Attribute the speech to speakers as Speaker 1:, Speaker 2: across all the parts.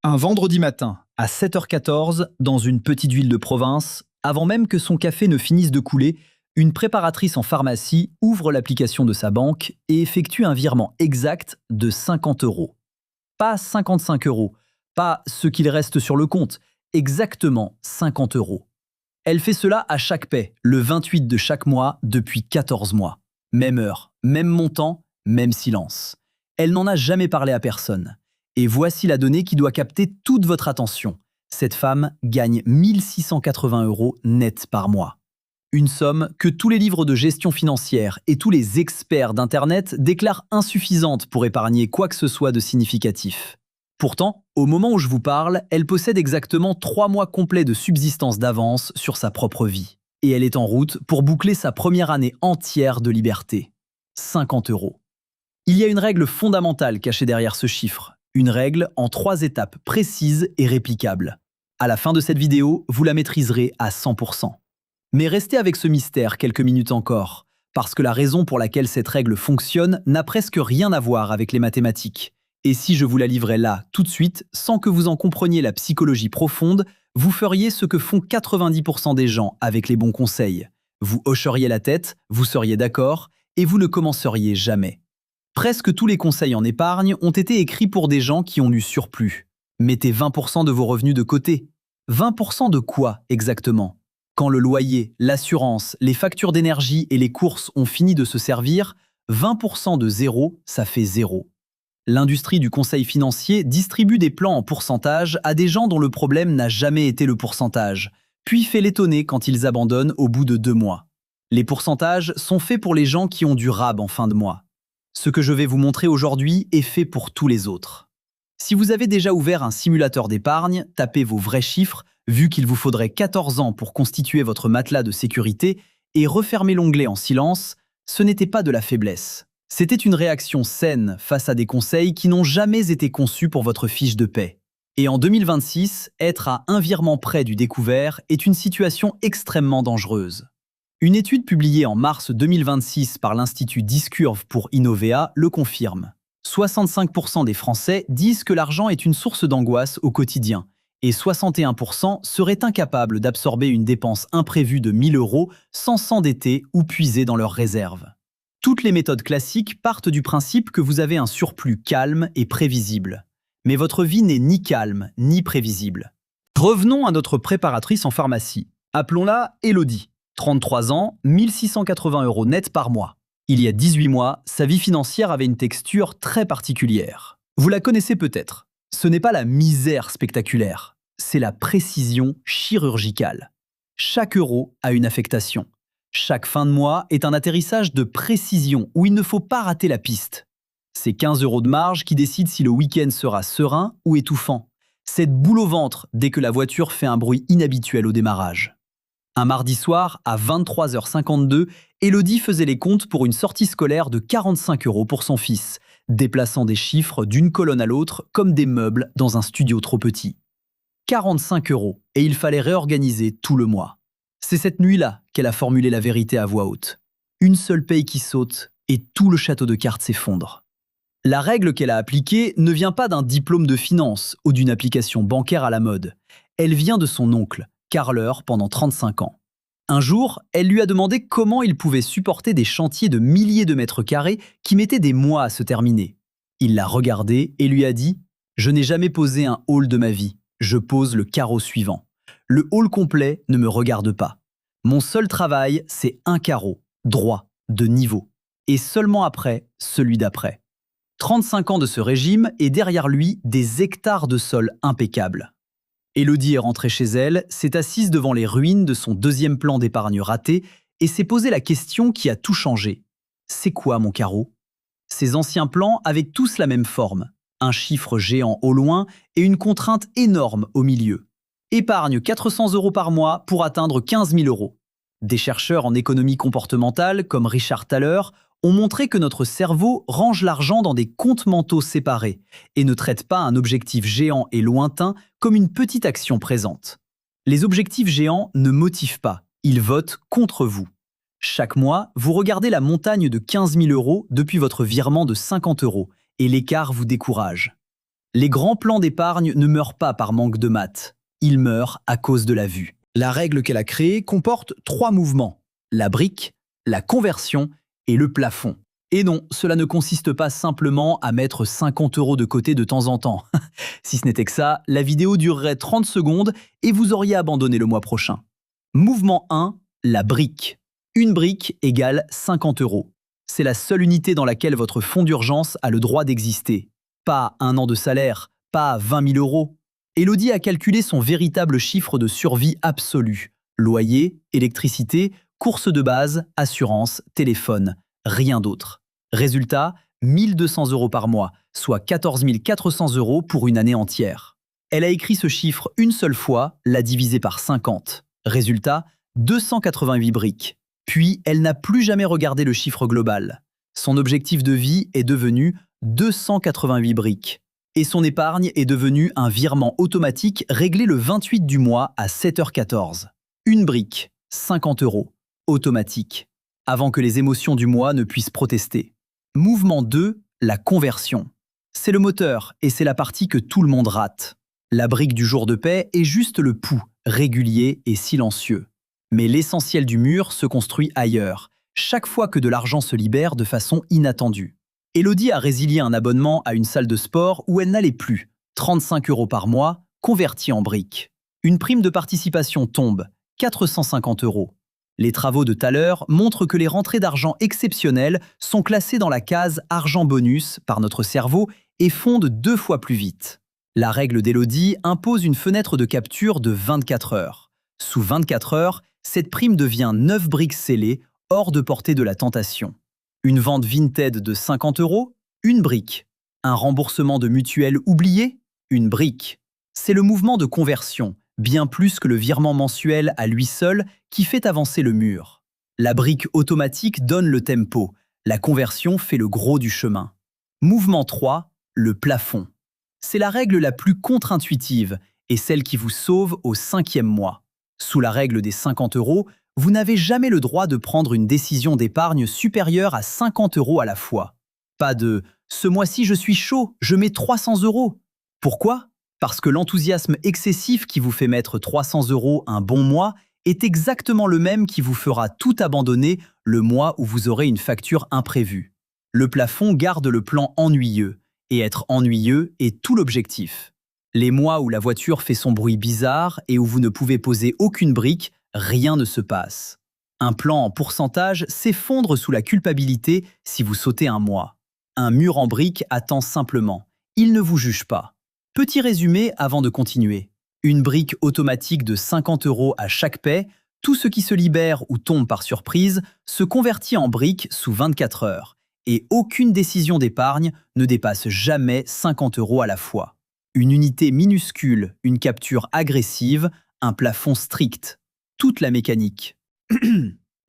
Speaker 1: Un vendredi matin, à 7h14, dans une petite ville de province, avant même que son café ne finisse de couler, une préparatrice en pharmacie ouvre l'application de sa banque et effectue un virement exact de 50 euros. Pas 55 euros, pas ce qu'il reste sur le compte, exactement 50 euros. Elle fait cela à chaque paie, le 28 de chaque mois, depuis 14 mois. Même heure, même montant, même silence. Elle n'en a jamais parlé à personne. Et voici la donnée qui doit capter toute votre attention. Cette femme gagne 1680 euros net par mois. Une somme que tous les livres de gestion financière et tous les experts d'Internet déclarent insuffisante pour épargner quoi que ce soit de significatif. Pourtant, au moment où je vous parle, elle possède exactement 3 mois complets de subsistance d'avance sur sa propre vie. Et elle est en route pour boucler sa première année entière de liberté. 50 euros. Il y a une règle fondamentale cachée derrière ce chiffre. Une règle en 3 étapes précises et réplicables. À la fin de cette vidéo, vous la maîtriserez à 100%. Mais restez avec ce mystère quelques minutes encore, parce que la raison pour laquelle cette règle fonctionne n'a presque rien à voir avec les mathématiques. Et si je vous la livrais là, tout de suite, sans que vous en compreniez la psychologie profonde, vous feriez ce que font 90% des gens avec les bons conseils. Vous hocheriez la tête, vous seriez d'accord, et vous ne commenceriez jamais. Presque tous les conseils en épargne ont été écrits pour des gens qui ont du surplus. Mettez 20% de vos revenus de côté. 20% de quoi exactement? Quand le loyer, l'assurance, les factures d'énergie et les courses ont fini de se servir, 20% de zéro, ça fait zéro. L'industrie du conseil financier distribue des plans en pourcentage à des gens dont le problème n'a jamais été le pourcentage, puis fait l'étonner quand ils abandonnent au bout de 2 mois. Les pourcentages sont faits pour les gens qui ont du rab en fin de mois. Ce que je vais vous montrer aujourd'hui est fait pour tous les autres. Si vous avez déjà ouvert un simulateur d'épargne, tapez vos vrais chiffres, vu qu'il vous faudrait 14 ans pour constituer votre matelas de sécurité, et refermez l'onglet en silence, ce n'était pas de la faiblesse. C'était une réaction saine face à des conseils qui n'ont jamais été conçus pour votre fiche de paie. Et en 2026, être à un virement près du découvert est une situation extrêmement dangereuse. Une étude publiée en mars 2026 par l'Institut Discurve pour Innovea le confirme. 65% des Français disent que l'argent est une source d'angoisse au quotidien et 61% seraient incapables d'absorber une dépense imprévue de 1 000 euros sans s'endetter ou puiser dans leurs réserves. Toutes les méthodes classiques partent du principe que vous avez un surplus calme et prévisible. Mais votre vie n'est ni calme ni prévisible. Revenons à notre préparatrice en pharmacie. Appelons-la Elodie. 33 ans, 1680 euros net par mois. Il y a 18 mois, sa vie financière avait une texture très particulière. Vous la connaissez peut-être. Ce n'est pas la misère spectaculaire, c'est la précision chirurgicale. Chaque euro a une affectation. Chaque fin de mois est un atterrissage de précision où il ne faut pas rater la piste. C'est 15 euros de marge qui décident si le week-end sera serein ou étouffant. Cette boule au ventre dès que la voiture fait un bruit inhabituel au démarrage. Un mardi soir, à 23h52, Elodie faisait les comptes pour une sortie scolaire de 45 euros pour son fils, déplaçant des chiffres d'une colonne à l'autre comme des meubles dans un studio trop petit. 45 euros, et il fallait réorganiser tout le mois. C'est cette nuit-là qu'elle a formulé la vérité à voix haute. Une seule paye qui saute, et tout le château de cartes s'effondre. La règle qu'elle a appliquée ne vient pas d'un diplôme de finance ou d'une application bancaire à la mode. Elle vient de son oncle, carreleur pendant 35 ans. Un jour, elle lui a demandé comment il pouvait supporter des chantiers de milliers de mètres carrés qui mettaient des mois à se terminer. Il l'a regardée et lui a dit « Je n'ai jamais posé un hall de ma vie, je pose le carreau suivant. Le hall complet ne me regarde pas. Mon seul travail, c'est un carreau, droit, de niveau. Et seulement après, celui d'après. » 35 ans de ce régime et derrière lui, des hectares de sol impeccables. Elodie est rentrée chez elle, s'est assise devant les ruines de son deuxième plan d'épargne raté et s'est posé la question qui a tout changé. C'est quoi mon carreau? Ces anciens plans avaient tous la même forme, un chiffre géant au loin et une contrainte énorme au milieu. Épargne 400 euros par mois pour atteindre 15 000 euros. Des chercheurs en économie comportementale, comme Richard Thaler, ont montré que notre cerveau range l'argent dans des comptes mentaux séparés et ne traite pas un objectif géant et lointain comme une petite action présente. Les objectifs géants ne motivent pas, ils votent contre vous. Chaque mois, vous regardez la montagne de 15 000 euros depuis votre virement de 50 euros et l'écart vous décourage. Les grands plans d'épargne ne meurent pas par manque de maths, ils meurent à cause de la vue. La règle qu'elle a créée comporte 3 mouvements, la brique, la conversion et le plafond. Et non, cela ne consiste pas simplement à mettre 50 € de côté de temps en temps. Si ce n'était que ça, la vidéo durerait 30 secondes et vous auriez abandonné le mois prochain. Mouvement 1, la brique. Une brique égale 50 €. C'est la seule unité dans laquelle votre fonds d'urgence a le droit d'exister. Pas un an de salaire, pas 20 000 €. Élodie a calculé son véritable chiffre de survie absolu. Loyer, électricité, courses de base, assurance, téléphone, rien d'autre. Résultat, 1 200 € par mois, soit 14 400 € pour une année entière. Elle a écrit ce chiffre une seule fois, l'a divisé par 50. Résultat, 288 briques. Puis, elle n'a plus jamais regardé le chiffre global. Son objectif de vie est devenu 288 briques. Et son épargne est devenue un virement automatique réglé le 28 du mois à 7h14. Une brique, 50 €, automatique, avant que les émotions du mois ne puissent protester. Mouvement 2, la conversion. C'est le moteur et c'est la partie que tout le monde rate. La brique du jour de paie est juste le pouls, régulier et silencieux. Mais l'essentiel du mur se construit ailleurs, chaque fois que de l'argent se libère de façon inattendue. Élodie a résilié un abonnement à une salle de sport où elle n'allait plus, 35 € par mois, converti en briques. Une prime de participation tombe, 450 €. Les travaux de Thaler montrent que les rentrées d'argent exceptionnelles sont classées dans la case « argent bonus » par notre cerveau et fondent 2 fois plus vite. La règle d'Élodie impose une fenêtre de capture de 24 heures. Sous 24 heures, cette prime devient 9 briques scellées, hors de portée de la tentation. Une vente Vinted de 50 €, une brique. Un remboursement de mutuelle oublié, une brique. C'est le mouvement de conversion, bien plus que le virement mensuel à lui seul, qui fait avancer le mur. La brique automatique donne le tempo, la conversion fait le gros du chemin. Mouvement 3, le plafond. C'est la règle la plus contre-intuitive et celle qui vous sauve au 5e mois. Sous la règle des 50 €, vous n'avez jamais le droit de prendre une décision d'épargne supérieure à 50 € à la fois. Pas de « ce mois-ci je suis chaud, je mets 300 €. Pourquoi ? Parce que l'enthousiasme excessif qui vous fait mettre 300 € un bon mois est exactement le même qui vous fera tout abandonner le mois où vous aurez une facture imprévue. Le plafond garde le plan ennuyeux, et être ennuyeux est tout l'objectif. Les mois où la voiture fait son bruit bizarre et où vous ne pouvez poser aucune brique, rien ne se passe. Un plan en pourcentage s'effondre sous la culpabilité si vous sautez un mois. Un mur en briques attend simplement. Il ne vous juge pas. Petit résumé avant de continuer. Une brique automatique de 50 € à chaque paie, tout ce qui se libère ou tombe par surprise se convertit en briques sous 24 heures. Et aucune décision d'épargne ne dépasse jamais 50 € à la fois. Une unité minuscule, une capture agressive, un plafond strict. Toute la mécanique.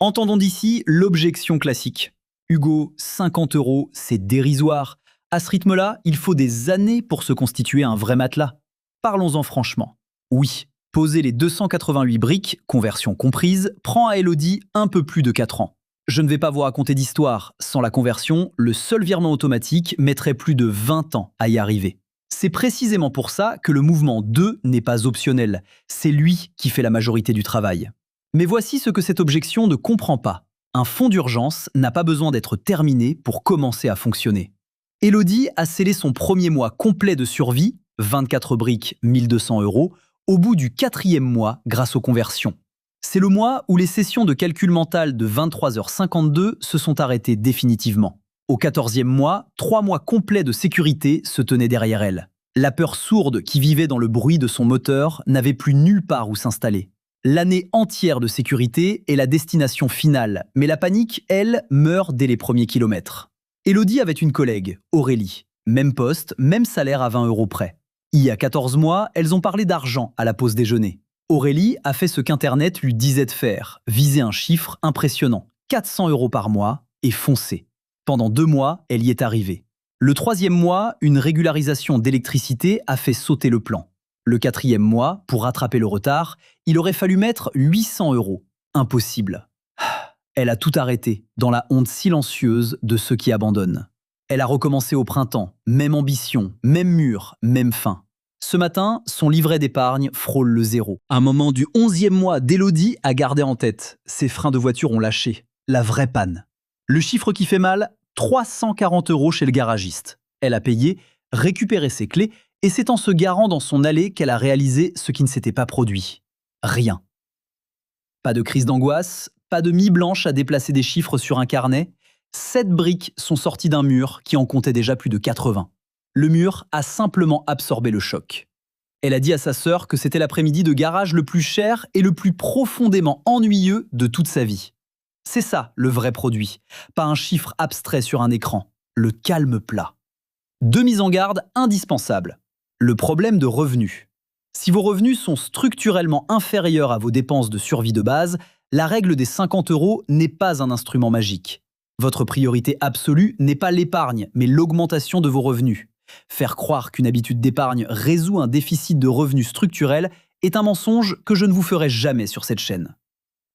Speaker 1: Entendons d'ici l'objection classique. Hugo, 50 €, c'est dérisoire. À ce rythme-là, il faut des années pour se constituer un vrai matelas. Parlons-en franchement. Oui, poser les 288 briques, conversion comprise, prend à Élodie un peu plus de 4 ans. Je ne vais pas vous raconter d'histoire. Sans la conversion, le seul virement automatique mettrait plus de 20 ans à y arriver. C'est précisément pour ça que le mouvement 2 n'est pas optionnel. C'est lui qui fait la majorité du travail. Mais voici ce que cette objection ne comprend pas. Un fonds d'urgence n'a pas besoin d'être terminé pour commencer à fonctionner. Élodie a scellé son premier mois complet de survie, 24 briques, 1 200 €, au bout du 4e mois grâce aux conversions. C'est le mois où les sessions de calcul mental de 23h52 se sont arrêtées définitivement. Au 14e mois, 3 mois complets de sécurité se tenaient derrière elle. La peur sourde qui vivait dans le bruit de son moteur n'avait plus nulle part où s'installer. L'année entière de sécurité est la destination finale, mais la panique, elle, meurt dès les premiers kilomètres. Élodie avait une collègue, Aurélie. Même poste, même salaire à 20 € près. Il y a 14 mois, elles ont parlé d'argent à la pause déjeuner. Aurélie a fait ce qu'Internet lui disait de faire, viser un chiffre impressionnant, 400 € par mois, et foncer. Pendant 2 mois, elle y est arrivée. Le 3e mois, une régularisation d'électricité a fait sauter le plan. Le 4e mois, pour rattraper le retard, il aurait fallu mettre 800 €. Impossible. Elle a tout arrêté, dans la honte silencieuse de ceux qui abandonnent. Elle a recommencé au printemps, même ambition, même mur, même fin. Ce matin, son livret d'épargne frôle le zéro. Un moment du 11e mois d'Élodie à garder en tête. Ses freins de voiture ont lâché. La vraie panne. Le chiffre qui fait mal, 340 € chez le garagiste. Elle a payé, récupéré ses clés et c'est en se garant dans son allée qu'elle a réalisé ce qui ne s'était pas produit. Rien. Pas de crise d'angoisse, pas de mie blanche à déplacer des chiffres sur un carnet. 7 briques sont sorties d'un mur qui en comptait déjà plus de 80. Le mur a simplement absorbé le choc. Elle a dit à sa sœur que c'était l'après-midi de garage le plus cher et le plus profondément ennuyeux de toute sa vie. C'est ça le vrai produit, pas un chiffre abstrait sur un écran, le calme plat. 2 mises en garde indispensables. Le problème de revenus. Si vos revenus sont structurellement inférieurs à vos dépenses de survie de base, la règle des 50 € n'est pas un instrument magique. Votre priorité absolue n'est pas l'épargne, mais l'augmentation de vos revenus. Faire croire qu'une habitude d'épargne résout un déficit de revenus structurel est un mensonge que je ne vous ferai jamais sur cette chaîne.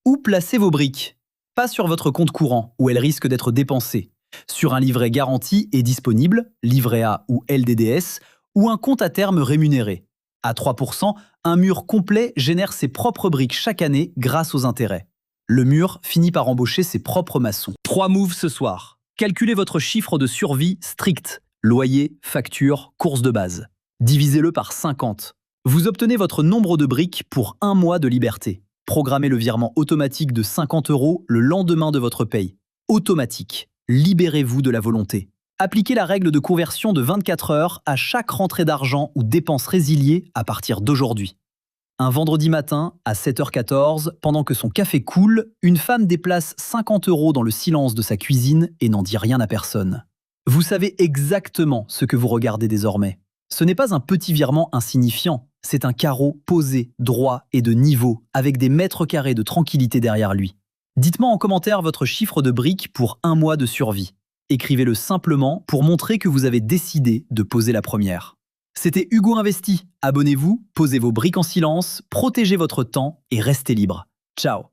Speaker 1: Où placer vos briques? Pas sur votre compte courant, où elles risquent d'être dépensées. Sur un livret garanti et disponible, livret A ou LDDS, ou un compte à terme rémunéré. À 3%, un mur complet génère ses propres briques chaque année grâce aux intérêts. Le mur finit par embaucher ses propres maçons. 3 moves ce soir. Calculez votre chiffre de survie strict. Loyer, facture, course de base. Divisez-le par 50. Vous obtenez votre nombre de briques pour 1 mois de liberté. Programmez le virement automatique de 50 € le lendemain de votre paye. Automatique. Libérez-vous de la volonté. Appliquez la règle de conversion de 24 heures à chaque rentrée d'argent ou dépense résiliée à partir d'aujourd'hui. Un vendredi matin, à 7h14, pendant que son café coule, une femme déplace 50 € dans le silence de sa cuisine et n'en dit rien à personne. Vous savez exactement ce que vous regardez désormais. Ce n'est pas un petit virement insignifiant, c'est un carreau posé, droit et de niveau, avec des mètres carrés de tranquillité derrière lui. Dites-moi en commentaire votre chiffre de briques pour 1 mois de survie. Écrivez-le simplement pour montrer que vous avez décidé de poser la première. C'était Hugo Investi. Abonnez-vous, posez vos briques en silence, protégez votre temps et restez libre. Ciao.